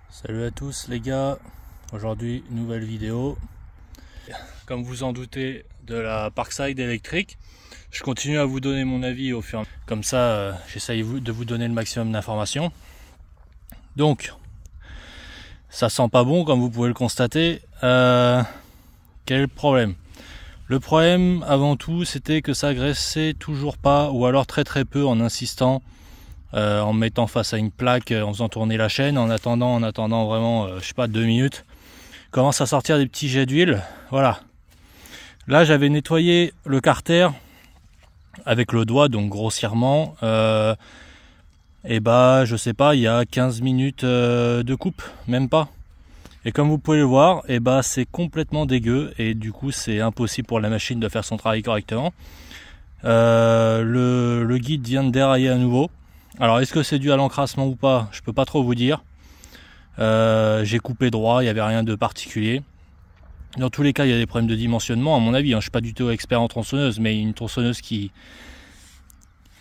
Salut à tous les gars, aujourd'hui nouvelle vidéo. Comme vous en doutez de la Parkside électrique, je continue à vous donner mon avis au fur et à mesure. Comme ça, j'essaye de vous donner le maximum d'informations. Donc, ça sent pas bon comme vous pouvez le constater. Quel est le problème? Le problème avant tout c'était que ça graissait toujours pas, ou alors très peu en insistant. En me mettant face à une plaque, en faisant tourner la chaîne, en attendant vraiment, je sais pas, 2 minutes, commence à sortir des petits jets d'huile. Voilà. Là, j'avais nettoyé le carter avec le doigt, donc grossièrement. Et bah, je sais pas, il y a 15 minutes de coupe, même pas. Et comme vous pouvez le voir, et bah, c'est complètement dégueu et du coup, c'est impossible pour la machine de faire son travail correctement. Le guide vient de dérailler à nouveau. Alors est-ce que c'est dû à l'encrassement ou pas? Je peux pas trop vous dire. J'ai coupé droit, il n'y avait rien de particulier. Dans tous les cas, il y a des problèmes de dimensionnement à mon avis. Je suis pas du tout expert en tronçonneuse, mais une tronçonneuse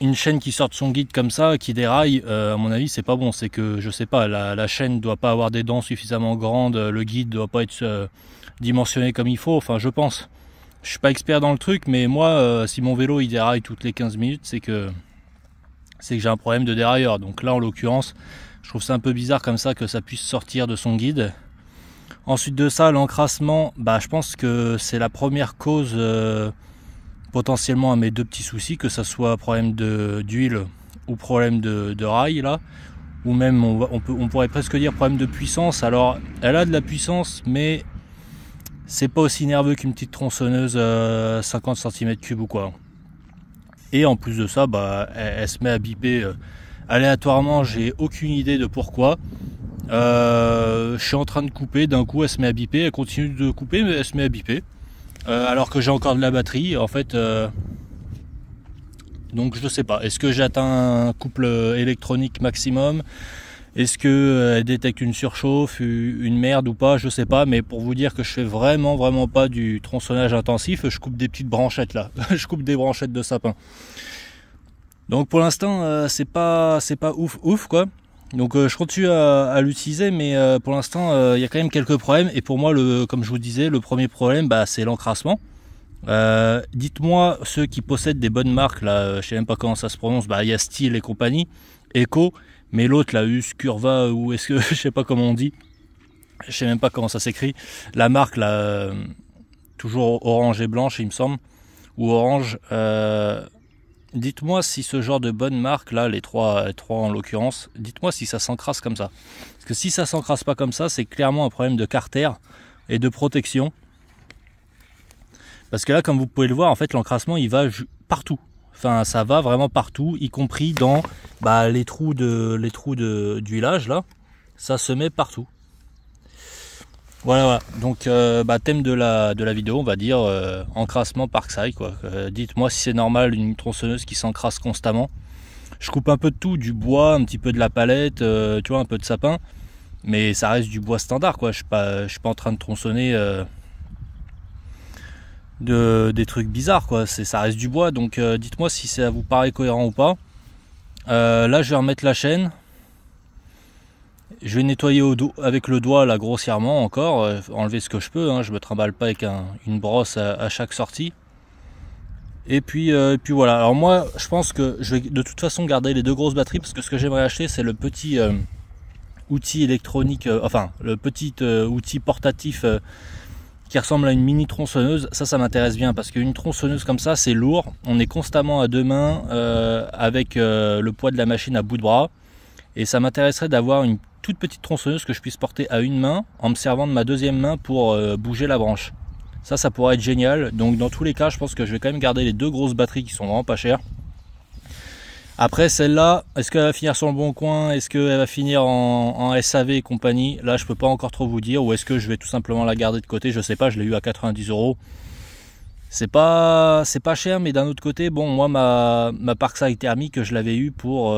une chaîne qui sort de son guide comme ça, qui déraille, à mon avis c'est pas bon. C'est que je sais pas, la chaîne doit pas avoir des dents suffisamment grandes, le guide doit pas être dimensionné comme il faut. Enfin, je pense. Je suis pas expert dans le truc, mais moi, si mon vélo il déraille toutes les 15 minutes, c'est que j'ai un problème de dérailleur. Donc là en l'occurrence je trouve ça un peu bizarre comme ça que ça puisse sortir de son guide. Ensuite de ça, l'encrassement, bah je pense que c'est la première cause potentiellement à mes deux petits soucis, que ça soit problème d'huile ou problème de rail là, ou même on pourrait presque dire problème de puissance. Alors elle a de la puissance, mais c'est pas aussi nerveux qu'une petite tronçonneuse 50 cm3 ou quoi. Et en plus de ça, bah, elle se met à biper aléatoirement, j'ai aucune idée de pourquoi. Je suis en train de couper, d'un coup elle se met à biper, elle continue de couper, mais elle se met à biper. Alors que j'ai encore de la batterie, en fait. Donc je sais pas, est-ce que j'atteins un couple électronique maximum? Est-ce que elle détecte une surchauffe, une merde ou pas? Je sais pas, mais pour vous dire que je fais vraiment pas du tronçonnage intensif, je coupe des petites branchettes là. Je coupe des branchettes de sapin. Donc pour l'instant, c'est pas ouf quoi. Donc je continue à l'utiliser, mais pour l'instant, il y a quand même quelques problèmes. Et pour moi, comme je vous disais, le premier problème, bah, c'est l'encrassement. Dites-moi, ceux qui possèdent des bonnes marques, là, je sais même pas comment ça se prononce, bah, il y a Steel et compagnie, Eco, mais l'autre, la Curva, ou est-ce que, je sais pas comment on dit, je sais même pas comment ça s'écrit, la marque, là, toujours orange et blanche, il me semble, ou orange, dites-moi si ce genre de bonne marque, là, les trois en l'occurrence, dites-moi si ça s'encrasse comme ça. Parce que si ça s'encrasse pas comme ça, c'est clairement un problème de carter et de protection. Parce que là, comme vous pouvez le voir, en fait, l'encrassement, il va partout. Enfin, ça va vraiment partout, y compris dans les trous d'huilage, là. Ça se met partout. Voilà. Donc, thème de la vidéo, on va dire encrassement Parkside, quoi. Dites-moi si c'est normal une tronçonneuse qui s'encrasse constamment. Je coupe un peu de tout, du bois, un petit peu de la palette, tu vois, un peu de sapin. Mais ça reste du bois standard, quoi. Je suis pas en train de tronçonner des trucs bizarres, quoi. Ça reste du bois, donc dites-moi si ça vous paraît cohérent ou pas. Là je vais remettre la chaîne, je vais nettoyer avec le doigt là grossièrement encore, enlever ce que je peux, je me trimballe pas avec une brosse à chaque sortie. Et puis voilà. Alors moi je pense que je vais de toute façon garder les deux grosses batteries, parce que ce que j'aimerais acheter c'est le petit outil électronique, enfin le petit outil portatif qui ressemble à une mini tronçonneuse. Ça m'intéresse bien, parce qu'une tronçonneuse comme ça c'est lourd, on est constamment à deux mains avec le poids de la machine à bout de bras, et ça m'intéresserait d'avoir une toute petite tronçonneuse que je puisse porter à une main en me servant de ma deuxième main pour bouger la branche. Ça pourrait être génial. Donc dans tous les cas je pense que je vais quand même garder les deux grosses batteries qui sont vraiment pas chères. Après celle-là, est-ce qu'elle va finir sur le bon coin? Est-ce qu'elle va finir en SAV et compagnie? Là je peux pas encore trop vous dire. Ou est-ce que je vais tout simplement la garder de côté? Je sais pas, je l'ai eu à 90 €. C'est pas cher, mais d'un autre côté, bon, moi ma Parkside thermique, je l'avais eu pour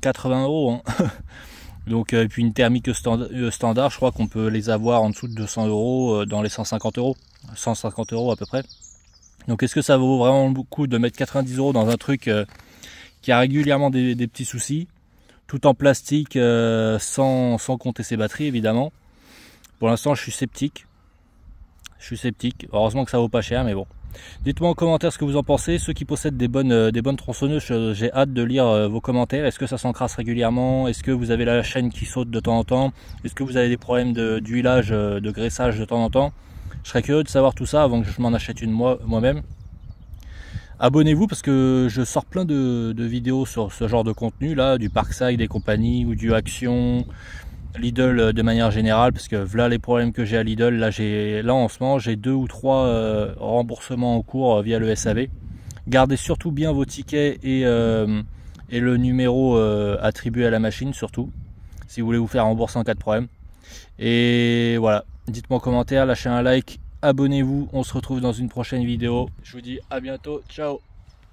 80 €. Donc et puis une thermique standard, je crois qu'on peut les avoir en dessous de 200 €, dans les 150 €. 150 € à peu près. Donc est-ce que ça vaut vraiment le coup de mettre 90 € dans un truc qui a régulièrement des petits soucis? tout en plastique, sans compter ses batteries évidemment. Pour l'instant je suis sceptique. Heureusement que ça vaut pas cher, mais bon. Dites-moi en commentaire ce que vous en pensez. Ceux qui possèdent des bonnes tronçonneuses, j'ai hâte de lire vos commentaires. Est-ce que ça s'encrasse régulièrement? Est-ce que vous avez la chaîne qui saute de temps en temps? Est-ce que vous avez des problèmes d'huilage, de graissage de temps en temps? Je serais curieux de savoir tout ça avant que je m'en achète une moi-même. Abonnez-vous parce que je sors plein de vidéos sur ce genre de contenu là, du Parkside et compagnie, ou du Action, Lidl de manière générale, parce que voilà les problèmes que j'ai à Lidl. Là en ce moment j'ai 2 ou 3 remboursements en cours via le SAV. Gardez surtout bien vos tickets et le numéro attribué à la machine, surtout si vous voulez vous faire rembourser en cas de problème. Et voilà, dites-moi en commentaire, lâchez un like, abonnez-vous, on se retrouve dans une prochaine vidéo. Je vous dis à bientôt, ciao.